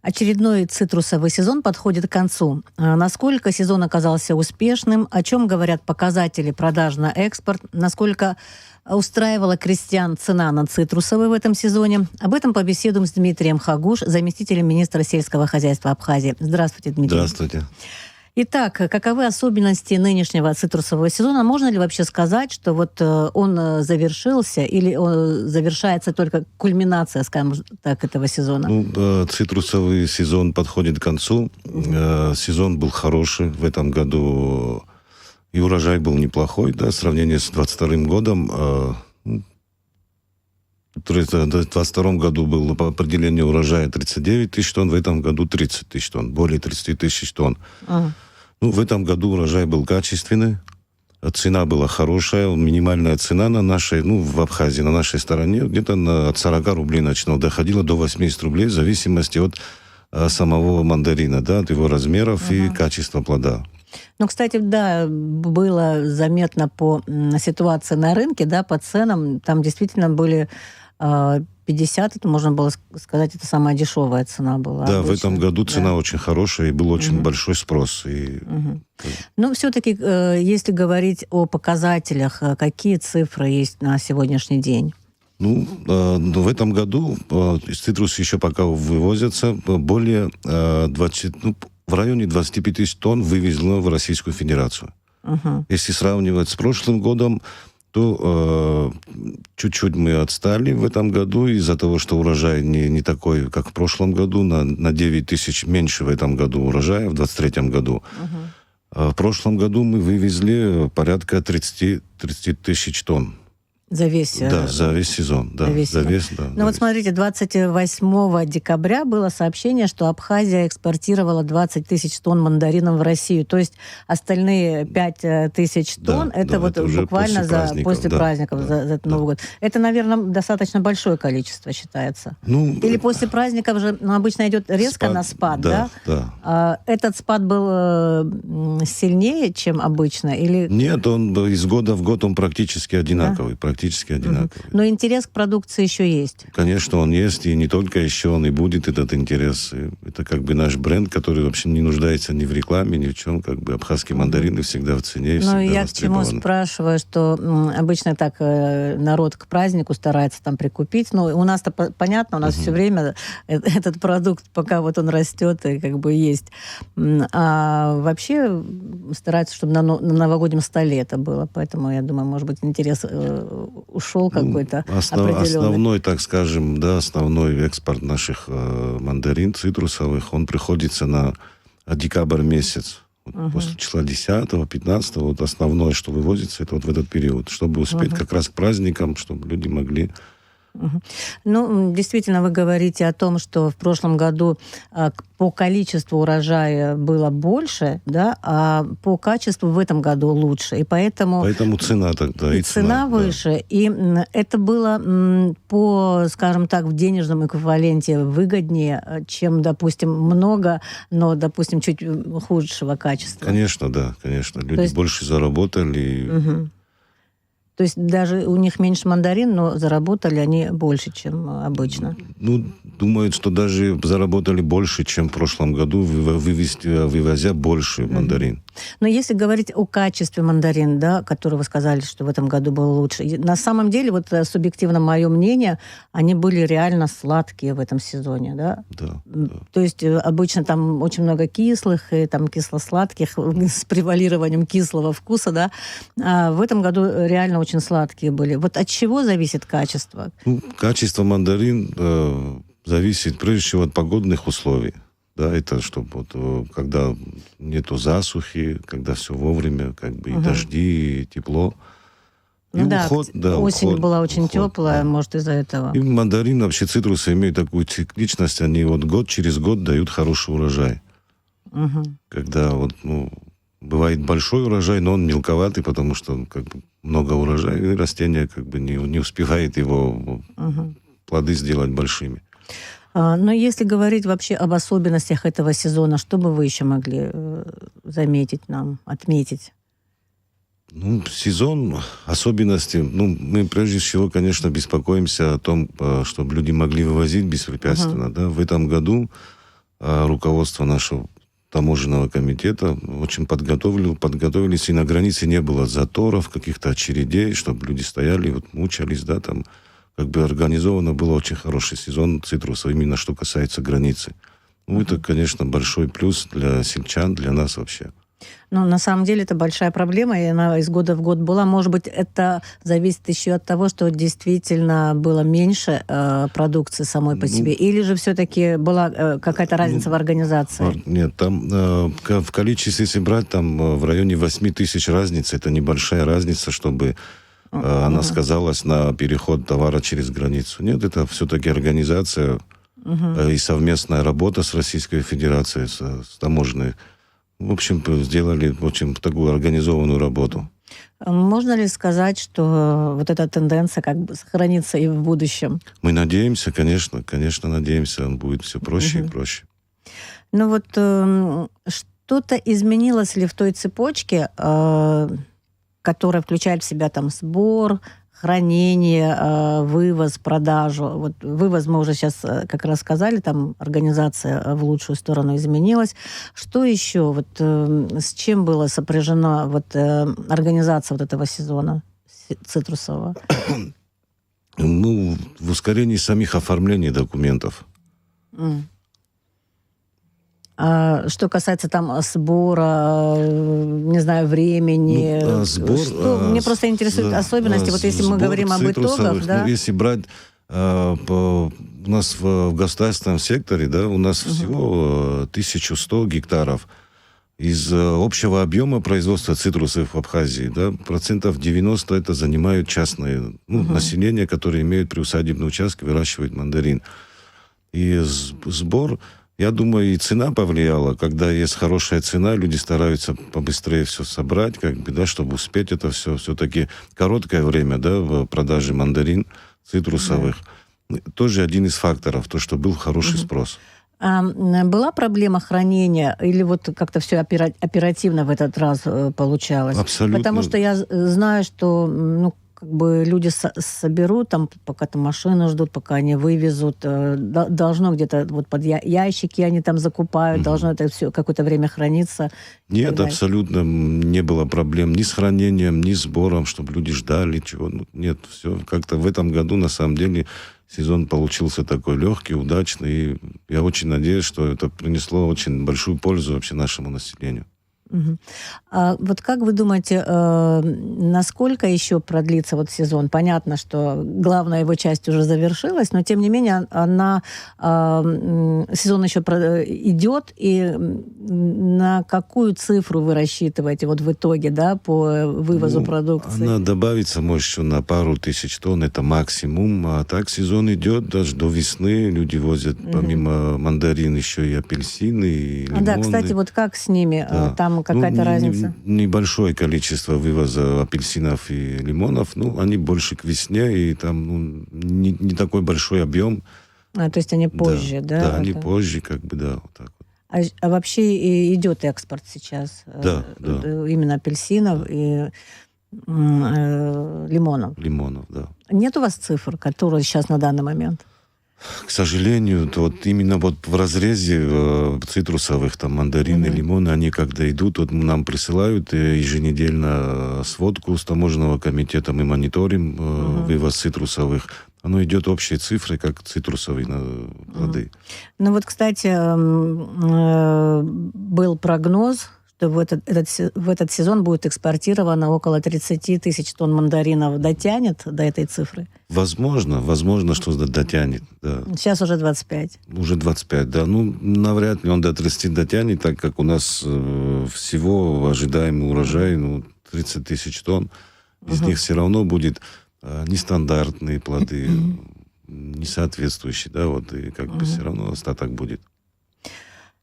Очередной цитрусовый сезон подходит к концу. Насколько сезон оказался успешным? О чем говорят показатели продаж на экспорт? Насколько устраивала крестьян цена на цитрусовые в этом сезоне? Об этом побеседуем с Дмитрием Хагуш, заместителем министра сельского хозяйства Абхазии. Здравствуйте, Дмитрий. Здравствуйте. Итак, каковы особенности нынешнего цитрусового сезона? Можно ли вообще сказать, что вот он завершился или завершается только кульминация, скажем так, этого сезона? Цитрусовый сезон подходит к концу. Сезон был хороший в этом году. И урожай был неплохой, да, в сравнении с 2022 годом. В 2022 году было по определению урожая 39 тысяч тонн, в этом году 30 тысяч тонн, более 30 тысяч тонн. В этом году урожай был качественный, цена была хорошая, минимальная цена на нашей, в Абхазии, на нашей стороне, где-то от 40 рублей начинала, доходила до 80 рублей в зависимости от самого мандарина, да, от его размеров и качества плода. Кстати, да, было заметно по ситуации на рынке, да, по ценам, там действительно были 50, это можно было сказать, это самая дешевая цена была. Да, обычно. В этом году цена очень хорошая, и был очень большой спрос. Но все-таки, если говорить о показателях, какие цифры есть на сегодняшний день? В этом году цитрус еще пока вывозятся, более 20, в районе 25 тысяч тонн вывезено в Российскую Федерацию. Если сравнивать с прошлым годом, то чуть-чуть мы отстали в этом году из-за того, что урожай не такой, как в прошлом году. На 9 тысяч меньше в этом году урожая, в 2023 году. В прошлом году мы вывезли порядка 30 тысяч тонн. За весь сезон. Да, за весь сезон. Да, за весь, да. Вот смотрите, 28 декабря было сообщение, что Абхазия экспортировала 20 тысяч тонн мандаринов в Россию. То есть остальные 5 тысяч тонн, это буквально после праздников, за Новый год. Это, наверное, достаточно большое количество считается. Или после праздников же обычно идет резко на спад, да? Этот спад был сильнее, чем обычно? Или... Нет, он из года в год он практически одинаковый. Но интерес к продукции еще есть. Конечно, он есть, и не только еще он и будет этот интерес. Это как бы наш бренд, который вообще не нуждается ни в рекламе, ни в чем. Как бы абхазские мандарины всегда в цене и всегда я востребованы. К чему спрашиваю, что обычно так народ к празднику старается там прикупить. У нас-то понятно, у нас все время этот продукт, пока вот он растет и как бы есть. А вообще стараются, чтобы на новогоднем столе это было. Поэтому, я думаю, может быть, интерес ушел какой-то определенный. Основной, так скажем, основной экспорт наших мандарин цитрусовых, он приходится на декабрь месяц. После числа 10-15, вот основное, что вывозится, это вот в этот период, чтобы успеть как раз к праздникам, чтобы люди могли... Действительно, вы говорите о том, что в прошлом году по количеству урожая было больше, да, а по качеству в этом году лучше. И поэтому цена тогда. И цена выше. Да. И это было по, скажем так, в денежном эквиваленте выгоднее, чем, допустим, много, но, допустим, чуть худшего качества. Конечно, да, конечно. Люди больше заработали. То есть даже у них меньше мандарин, но заработали они больше, чем обычно. Думают, что даже заработали больше, чем в прошлом году, вывозя больше мандарин. Но если говорить о качестве мандарин, да, который вы сказали, что в этом году было лучше, на самом деле, вот субъективно мое мнение, они были реально сладкие в этом сезоне, да? Да. То есть обычно там очень много кислых и там кисло-сладких с превалированием кислого вкуса, да? А в этом году реально очень сладкие были. Вот от чего зависит качество? Качество мандарин зависит прежде всего от погодных условий. Да, это чтобы когда нету засухи, когда все вовремя, как бы и дожди, и тепло. И осень была очень теплая, может, из-за этого. И мандарин, вообще цитрусы имеют такую цикличность, они год через год дают хороший урожай. Когда бывает большой урожай, но он мелковатый, потому что как бы много урожая, и растение как бы не успевает его плоды сделать большими. Но если говорить вообще об особенностях этого сезона, что бы вы еще могли заметить нам, отметить? Сезон, особенности. Мы прежде всего, конечно, беспокоимся о том, чтобы люди могли вывозить беспрепятственно. Да? В этом году руководство нашего таможенного комитета очень подготовились, и на границе не было заторов, каких-то очередей, чтобы люди стояли, вот мучались, да, там, как бы организовано было очень хороший сезон цитрусов, именно что касается границы. Ну, это, конечно, большой плюс для сельчан, для нас вообще. Ну, на самом деле, это большая проблема, и она из года в год была. Может быть, это зависит еще от того, что действительно было меньше продукции самой по себе, или же все-таки была какая-то разница в организации? Нет, там в количестве, если брать, там в районе 8 тысяч разница, это небольшая разница, чтобы она сказалась на переход товара через границу. Нет, это все-таки организация и совместная работа с Российской Федерацией, с таможенной. В общем, сделали очень такую организованную работу. Можно ли сказать, что вот эта тенденция как бы сохранится и в будущем? Мы надеемся, конечно, надеемся, он будет все проще и проще. Ну вот что-то изменилось ли в той цепочке, которая включает в себя там сбор, хранение, вывоз, продажу. Вот вывоз мы уже сейчас как раз сказали, там организация в лучшую сторону изменилась. Что еще? Вот с чем была сопряжена вот организация вот этого сезона цитрусового? Ну, в ускорении самих оформлений документов. А что касается там сбора, не знаю, времени, мне просто интересуют особенности. Вот если мы говорим об итогах, да? Ну, если брать у нас в государственном секторе, да, у нас всего 1100 гектаров. Из общего объема производства цитрусов в Абхазии, да, 90% это занимают частные население, которое имеет приусадебные участки, выращивает мандарин. И сбор, я думаю, и цена повлияла. Когда есть хорошая цена, люди стараются побыстрее все собрать, как бы, да, чтобы успеть это все. Все-таки короткое время, да, в продаже мандарин цитрусовых. Тоже один из факторов, то, что был хороший спрос. А была проблема хранения или вот как-то все оперативно в этот раз получалось? Абсолютно. Потому что я знаю, что как бы люди соберут, там, пока там машину ждут, пока они вывезут, должно где-то вот под ящики они там закупают, должно это все какое-то время храниться. Нет, абсолютно не было проблем ни с хранением, ни с сбором, чтобы люди ждали чего. Нет, все как-то в этом году на самом деле сезон получился такой легкий, удачный. И я очень надеюсь, что это принесло очень большую пользу вообще нашему населению. А вот как вы думаете, насколько еще продлится вот сезон? Понятно, что главная его часть уже завершилась, но тем не менее сезон еще идет, и на какую цифру вы рассчитываете вот в итоге, да, по вывозу продукции? Она добавится, может, еще на пару тысяч тонн, это максимум. А так сезон идет даже до весны. Люди возят помимо мандарин еще и апельсины, и лимоны. Да, кстати, вот как с ними? Да. Там какая-то разница? Небольшое количество вывоза апельсинов и лимонов. Они больше к весне, и там не такой большой объем. То есть они позже, да? Да, они позже, как бы, да, вот так вот. А вообще идет экспорт сейчас? Да. Именно апельсинов и лимонов? Лимонов, да. Нет у вас цифр, которые сейчас на данный момент? К сожалению, вот именно вот в разрезе цитрусовых, там, мандарины, лимоны, они когда идут, вот нам присылают еженедельно сводку с таможенного комитета, мы мониторим вывоз цитрусовых. Оно идет общей цифрой, как цитрусовые плоды. Ну вот, кстати, был прогноз, что в этот сезон будет экспортировано около 30 тысяч тонн мандаринов. Дотянет до этой цифры? Возможно, что дотянет. Да. Сейчас уже 25. Уже 25, да. Навряд ли он до 30 дотянет, так как у нас всего ожидаемый урожай 30 тысяч тонн. Из них все равно будет нестандартные плоды, несоответствующие, да, вот, и как бы все равно остаток будет.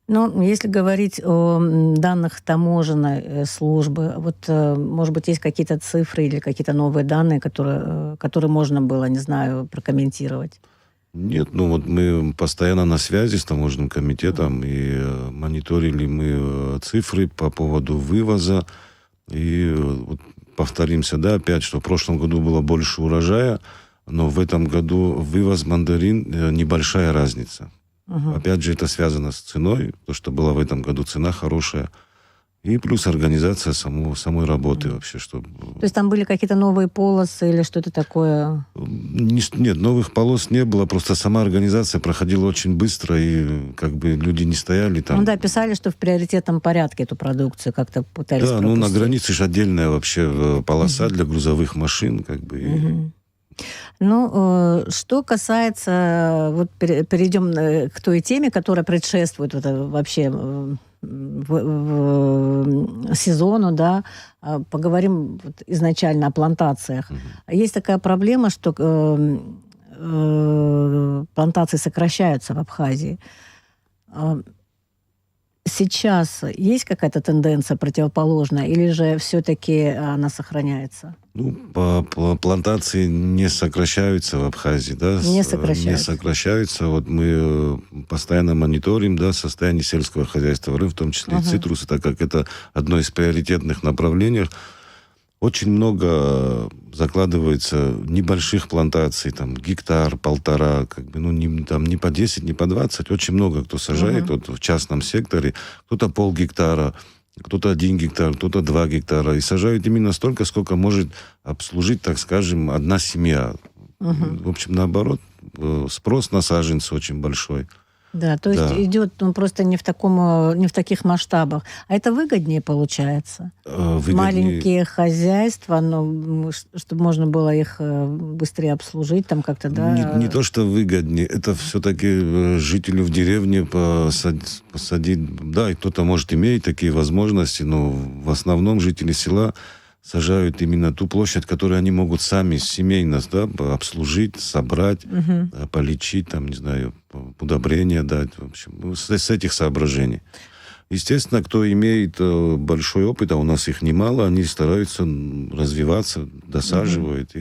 Если говорить о данных таможенной службы, вот, может быть, есть какие-то цифры или какие-то новые данные, которые можно было, не знаю, прокомментировать? Нет, мы постоянно на связи с таможенным комитетом, и мониторили мы цифры по поводу вывоза, и вот повторимся, да, опять, что в прошлом году было больше урожая, но в этом году вывоз мандарин небольшая разница. Опять же, это связано с ценой, то, что была в этом году цена хорошая. И плюс организация самой работы вообще. Чтобы... То есть там были какие-то новые полосы или что-то такое? Нет, новых полос не было. Просто сама организация проходила очень быстро, и как бы люди не стояли там. Ну да, писали, что в приоритетном порядке эту продукцию как-то пытались пропустить. Да, на границе же отдельная вообще полоса для грузовых машин. Как бы, Ну, что касается... Вот перейдем к той теме, которая предшествует вообще... в сезону, да, поговорим изначально о плантациях. Есть такая проблема, что плантации сокращаются в Абхазии. Сейчас есть какая-то тенденция противоположная, или же все-таки она сохраняется? Ну, плантации не сокращаются в Абхазии, да? Не сокращаются. Не сокращаются. Вот мы постоянно мониторим, да, состояние сельского хозяйства, в том числе и цитрусы, так как это одно из приоритетных направлений. Очень много закладывается небольших плантаций, там, гектар, полтора, как бы, ну, не по 10, не по 20. Очень много кто сажает вот, в частном секторе. Кто-то полгектара, кто-то 1 гектар, кто-то 2 гектара. И сажают именно столько, сколько может обслужить, так скажем, одна семья. В общем, наоборот, спрос на саженцы очень большой. Да, то есть идет просто не в таких масштабах. А это выгоднее получается? Выгоднее. Маленькие хозяйства, чтобы можно было их быстрее обслужить, там как-то, да? Не то, что выгоднее, это все-таки жителю в деревне посадить. Да, и кто-то, может, имеет такие возможности, но в основном жители села сажают именно ту площадь, которую они могут сами семейно, да, обслужить, собрать, полечить, там, не знаю, удобрения дать. В общем, с этих соображений. Естественно, кто имеет большой опыт, а у нас их немало, они стараются развиваться, досаживают.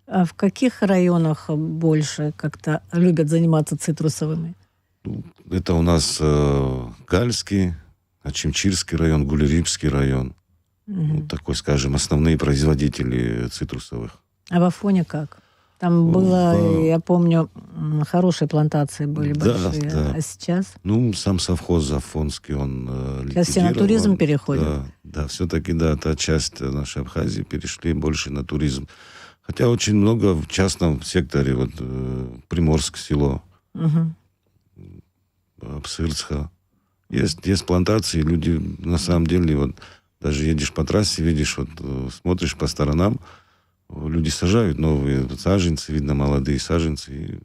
А в каких районах больше как-то любят заниматься цитрусовыми? Это у нас Гальский, Ачимчирский район, Гулерибский район. Вот такой, скажем, основные производители цитрусовых. А в Афоне как? Там было, я помню, хорошие плантации были большие. Да. А сейчас? Ну, сам совхоз афонский, он ликвидирован. Сейчас все на туризм переходят. Да, все-таки, да, та часть нашей Абхазии перешли больше на туризм. Хотя очень много в частном секторе, вот Приморск село, Псырцха. Есть плантации, люди на самом деле, вот даже едешь по трассе, видишь, вот смотришь по сторонам, люди сажают новые саженцы, видно, молодые саженцы.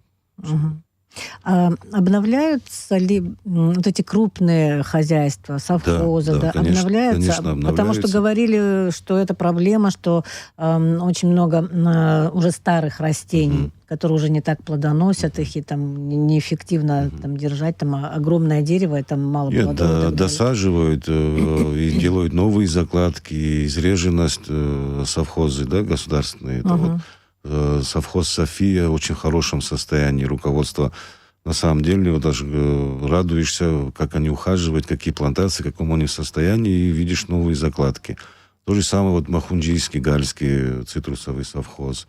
А обновляются ли вот эти крупные хозяйства, совхозы? Да, конечно, обновляются? Конечно, обновляются. Потому что говорили, что это проблема, что очень много уже старых растений, которые уже не так плодоносят, их и там неэффективно там, держать, там огромное дерево, это мало плодов. Досаживают и делают новые закладки, изреженность совхозы, да, государственные. Это вот совхоз «София» в очень хорошем состоянии, руководство. На самом деле, вот даже радуешься, как они ухаживают, какие плантации, в каком они состоянии, и видишь новые закладки. То же самое вот Махунджийский, Гальский цитрусовый совхоз.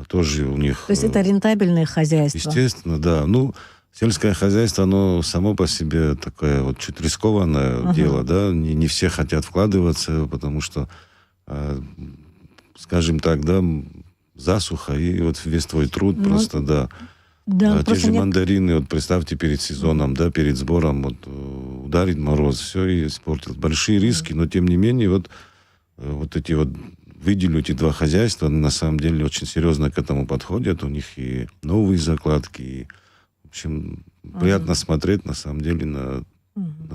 Тоже у них... То есть это рентабельные хозяйства? Естественно, да. Ну, сельское хозяйство, оно само по себе такое вот чуть рискованное дело, да. Не все хотят вкладываться, потому что, скажем так, да, засуха, и вот весь твой труд просто, да. Те же мандарины, вот представьте, перед сезоном, да, перед сбором, вот ударит мороз, все и испортил. Большие риски, но тем не менее, вот эти вот, выделю эти два хозяйства, на самом деле очень серьезно к этому подходят. У них и новые закладки, и, в общем, приятно смотреть, на самом деле, на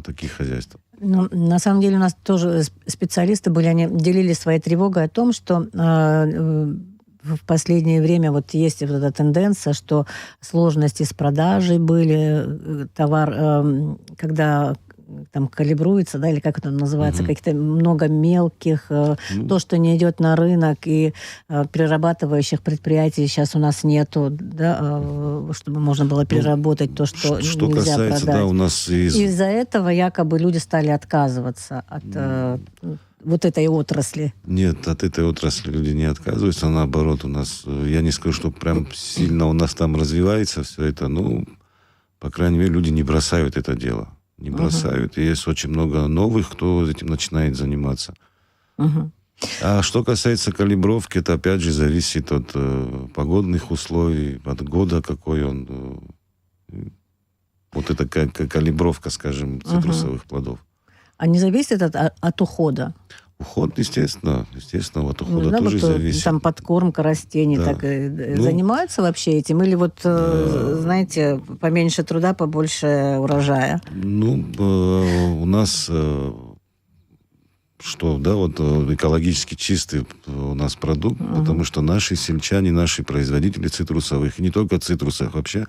таких хозяйств. Ну, на самом деле у нас тоже специалисты были, они делились своей тревогой о том, что в последнее время вот есть вот эта тенденция, что сложности с продажей были, товар, когда там калибруется, да, или как это называется, каких-то много мелких, то, что не идет на рынок, и перерабатывающих предприятий сейчас у нас нету, да, чтобы можно было переработать то, что нельзя касается, продать. Да, у нас из-за этого якобы люди стали отказываться от вот этой отрасли? Нет, от этой отрасли люди не отказываются. Наоборот, у нас, я не скажу, что прям сильно у нас там развивается все это. Ну, по крайней мере, люди не бросают это дело. Не бросают. И есть очень много новых, кто этим начинает заниматься. А что касается калибровки, это опять же зависит от погодных условий, от года, какой он. Вот это калибровка, скажем, цитрусовых плодов. А не зависит от ухода? Уход, естественно, от ухода тоже зависит. Там подкормка растений, да. так занимаются вообще этим? Или вот, знаете, поменьше труда, побольше урожая? Ну, у нас... что, да, вот экологически чистый у нас продукт, потому что наши сельчане, наши производители цитрусовых, и не только цитрусовых вообще,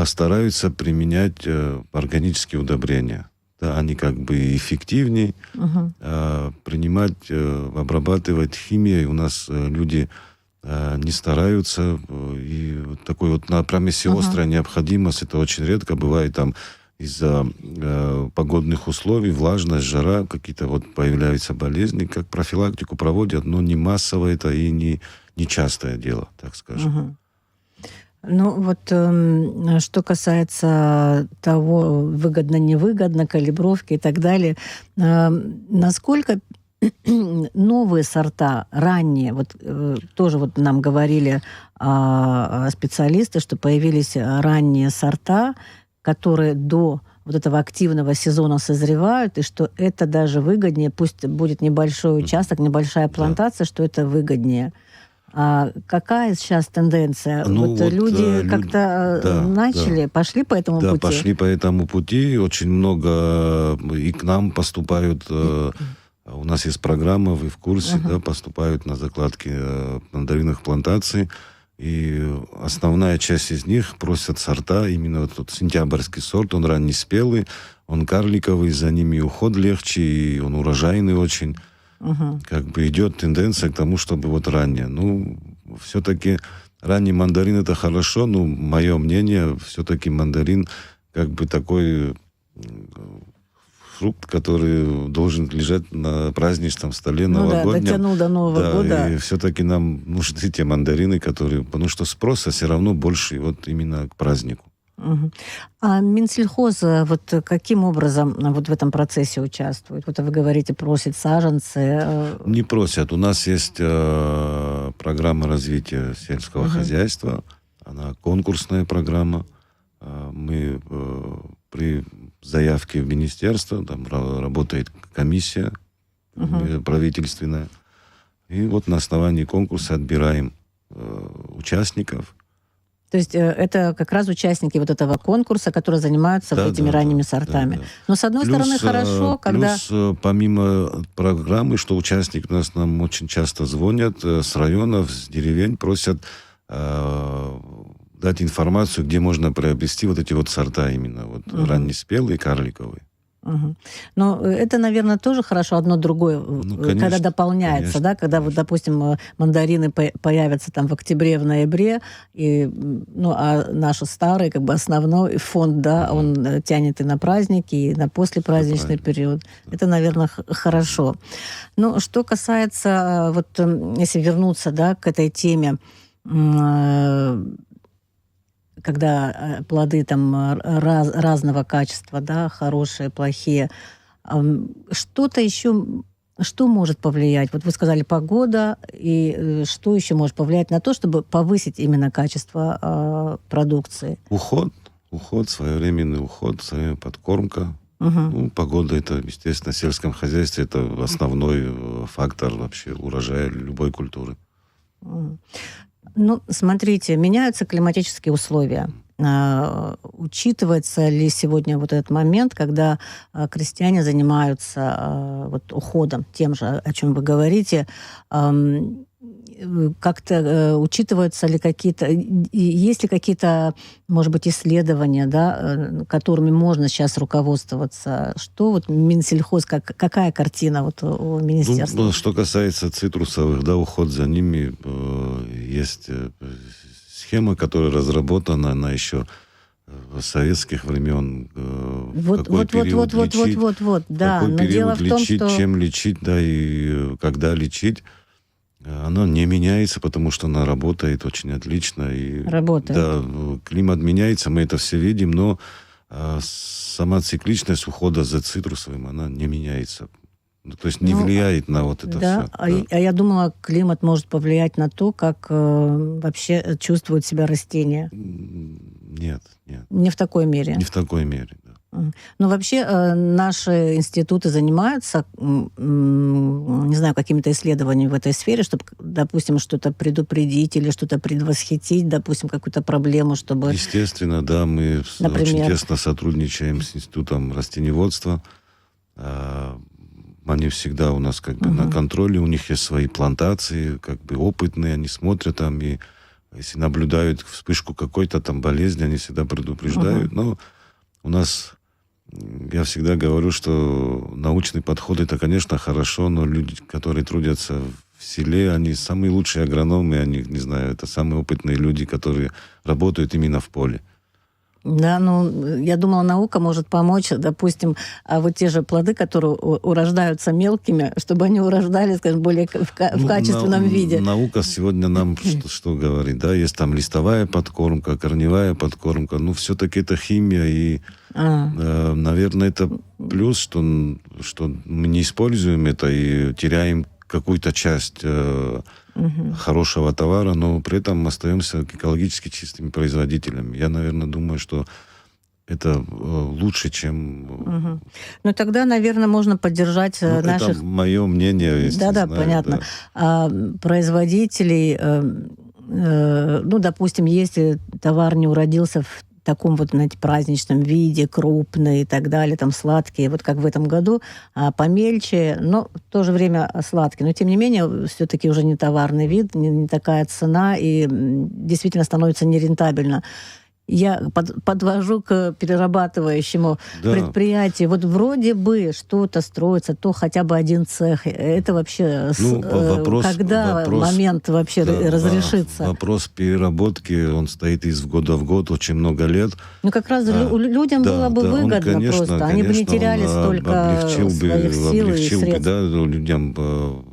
стараются применять органические удобрения. Да, они как бы эффективнее, принимать, обрабатывать химией. У нас люди не стараются, и такой вот, прям если острая необходимость, это очень редко бывает там, из-за погодных условий, влажность, жара, какие-то вот появляются болезни, как профилактику проводят, но не массово это и не частое дело, так скажем. Ну вот что касается того, выгодно-невыгодно, калибровки и так далее, насколько новые сорта, ранние, вот тоже вот нам говорили специалисты, что появились ранние сорта, которые до вот этого активного сезона созревают, и что это даже выгоднее, пусть будет небольшой участок, небольшая плантация, что это выгоднее. А какая сейчас тенденция? Ну, вот люди как-то начали, пошли по этому пути? Да, пошли по этому пути. Очень много и к нам поступают. У нас есть программа, вы в курсе, да, поступают на закладки мандариновых плантаций. И основная часть из них просят сорта, именно вот тот сентябрьский сорт, он раннеспелый, он карликовый, за ними уход легче, и он урожайный очень. Как бы идет тенденция к тому, чтобы вот ранее. Ну, все-таки ранний мандарин это хорошо, но мое мнение, все-таки мандарин как бы такой фрукт, который должен лежать на праздничном столе новогоднем. Да, дотянул до Нового года. И все-таки нам нужны те мандарины, которые... Потому что спроса все равно больше вот именно к празднику. А Минсельхоз вот каким образом вот в этом процессе участвует? Вот вы говорите, просит саженцы. Не просят. У нас есть программа развития сельского хозяйства. Она конкурсная программа. Мы при заявке в министерство, там работает комиссия правительственная. И вот на основании конкурса отбираем участников. То есть это как раз участники вот этого конкурса, которые занимаются этими ранними сортами. Да. Но с одной стороны хорошо, когда... Плюс помимо программы, что участники у нас нам очень часто звонят с районов, с деревень, просят дать информацию, где можно приобрести вот эти вот сорта именно, вот раннеспелые, карликовые. Но это, наверное, тоже хорошо, одно другое, конечно, когда дополняется, конечно, да, когда, вот, допустим, мандарины появятся там в октябре, в ноябре, и, ну, а наш старый, как бы основной фонд, да, он тянет и на праздники, и на послепраздничный период. Это, наверное, хорошо. Но что касается, вот, если вернуться, да, к этой теме, когда плоды там разного качества, да, хорошие, плохие, что-то еще, что может повлиять? Вот вы сказали погода, и что еще может повлиять на то, чтобы повысить именно качество продукции? Уход, своевременный уход, своевременная подкормка. Ну, погода, это, естественно, в сельском хозяйстве это основной фактор вообще урожая любой культуры. Ну, смотрите, меняются климатические условия. Учитывается ли сегодня вот этот момент, когда крестьяне занимаются вот уходом, тем же, о чем вы говорите, как-то учитываются ли какие-то, есть ли какие-то, может быть, исследования, да, которыми можно сейчас руководствоваться? Что вот Минсельхоз, какая картина вот у министерства? Ну, что касается цитрусовых, да, уход за ними, есть схема, которая разработана, она еще с советских времен какой период лечить, да. какой Но период дело в том, лечить, что... чем лечить, да, и когда лечить. Оно не меняется, потому что она работает очень отлично. И, Работает. Да, климат меняется, мы это все видим, но сама цикличность ухода за цитрусовым, она не меняется. То есть не влияет на вот это да, все. А я думала, климат может повлиять на то, как вообще чувствуют себя растения. Нет. Не в такой мере. Не в такой мере, да. Но вообще наши институты занимаются, не знаю, какими-то исследованиями в этой сфере, чтобы, допустим, что-то предупредить или что-то предвосхитить, допустим, какую-то проблему, чтобы... Естественно, да, мы очень тесно сотрудничаем с Институтом растениеводства. Они всегда у нас как бы на контроле, у них есть свои плантации, как бы опытные, они смотрят там, и если наблюдают вспышку какой-то там болезни, они всегда предупреждают. Но у нас, я всегда говорю, что научный подход это, конечно, хорошо, но люди, которые трудятся в селе, они самые лучшие агрономы, они, не знаю, это самые опытные люди, которые работают именно в поле. Да, я думала, наука может помочь, допустим, вот те же плоды, которые урождаются мелкими, чтобы они урождали, скажем, более в качественном виде. Наука сегодня нам что говорит, да, есть там листовая подкормка, корневая подкормка, все-таки это химия, и, наверное, это плюс, что мы не используем это и теряем какую-то часть хорошего товара, но при этом мы остаемся экологически чистыми производителями. Я, наверное, думаю, что это лучше, чем... Ну, тогда, наверное, можно поддержать наших... Это мое мнение. Да, понятно. Да. Производителей, допустим, если товар не уродился в таком вот, знаете, праздничном виде, крупный и так далее, там сладкие, вот как в этом году, помельче, но в то же время сладкие. Но, тем не менее, все-таки уже не товарный вид, не такая цена, и действительно становится нерентабельно. Я подвожу к перерабатывающему предприятию. Вот вроде бы что-то строится, то хотя бы один цех. Это вообще когда момент вообще разрешится? Вопрос переработки, он стоит из года в год очень много лет. Ну, как раз людям было бы выгодно, конечно, просто. Они бы не теряли столько своих сил и средств. Да, людям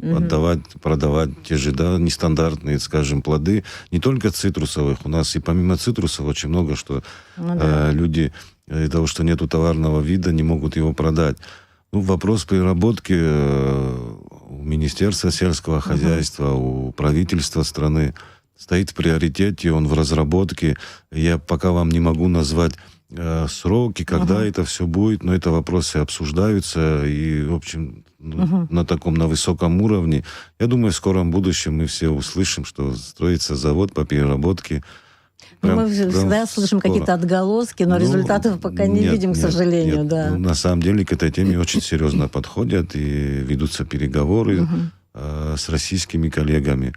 отдавать, продавать те же нестандартные, скажем, плоды. Не только цитрусовых. У нас и помимо цитрусовых очень много что люди из-за того, что нету товарного вида, не могут его продать. Вопрос переработки у Министерства сельского хозяйства, у правительства страны стоит в приоритете, он в разработке. Я пока вам не могу назвать сроки, когда это все будет, но это вопросы обсуждаются и, в общем, на высоком уровне. Я думаю, в скором будущем мы все услышим, что строится завод по переработке. Мы всегда слышим какие-то отголоски, но результатов пока не видим, к сожалению. Нет. Да. На самом деле к этой теме очень серьезно подходят и ведутся переговоры с российскими коллегами.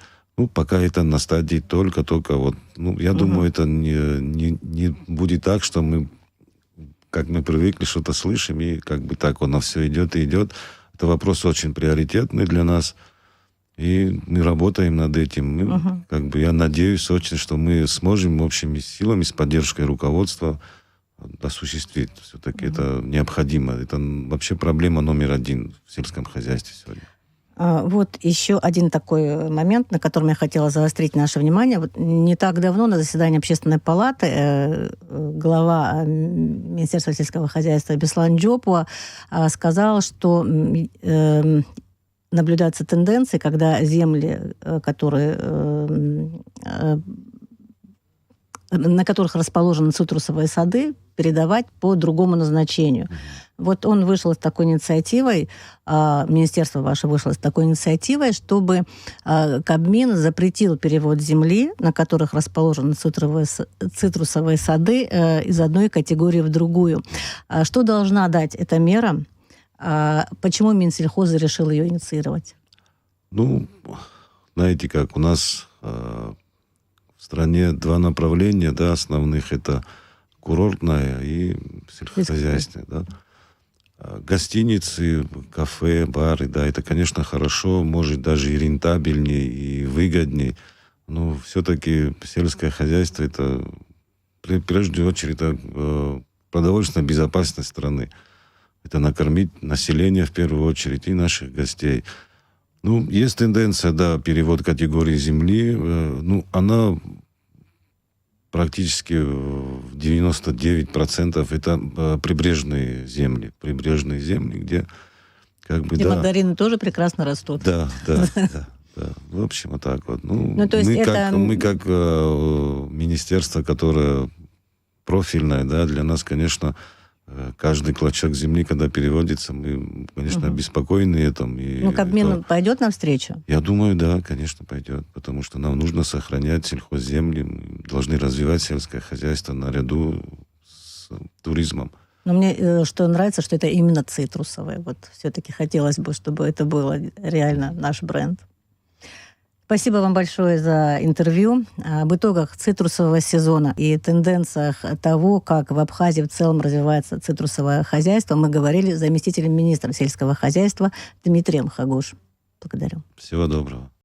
Пока это на стадии только вот. Я думаю, это не будет так, что мы, как мы привыкли, что-то слышим, и как бы так оно все идет и идет. Это вопрос очень приоритетный для нас. И мы работаем над этим. Я надеюсь очень, что мы сможем общими силами, с поддержкой руководства осуществить. Все-таки это необходимо. Это вообще проблема номер один в сельском хозяйстве сегодня. Вот еще один такой момент, на котором я хотела заострить наше внимание. Вот не так давно на заседании Общественной палаты глава Министерства сельского хозяйства Беслан Джопуа сказал, что наблюдаются тенденции, когда земли, на которых расположены цитрусовые сады, передавать по другому назначению. Вот он вышел с такой инициативой, министерство ваше вышло с такой инициативой, чтобы Кабмин запретил перевод земли, на которых расположены цитрусовые сады, из одной категории в другую. Что должна дать эта мера? Почему Минсельхоз решил ее инициировать? Знаете как, у нас в стране два направления, основных, это курортное и сельскохозяйственное. Да? Гостиницы, кафе, бары, это, конечно, хорошо, может даже и рентабельнее, и выгоднее, но все-таки сельское хозяйство, это, прежде всего, это продовольственная безопасность страны. Это накормить население в первую очередь и наших гостей. Ну, есть тенденция, да, перевод категории земли. Ну, она практически в 99% это прибрежные земли. Прибрежные земли, где как бы, и да... мандарины тоже прекрасно растут. Да. В общем, вот так вот. Ну, то есть мы как министерство, которое профильное, да, для нас, конечно, каждый клочок земли, когда переводится, мы, конечно, обеспокоены этим. Ну, Кабмин пойдет навстречу? Я думаю, да, конечно, пойдет. Потому что нам нужно сохранять сельхозземли. Мы должны развивать сельское хозяйство наряду с туризмом. Но мне что нравится, что это именно цитрусовое. Вот все-таки хотелось бы, чтобы это было реально наш бренд. Спасибо вам большое за интервью. Об итогах цитрусового сезона и тенденциях того, как в Абхазии в целом развивается цитрусовое хозяйство, мы говорили с заместителем министра сельского хозяйства Дмитрием Хагуш. Благодарю. Всего доброго.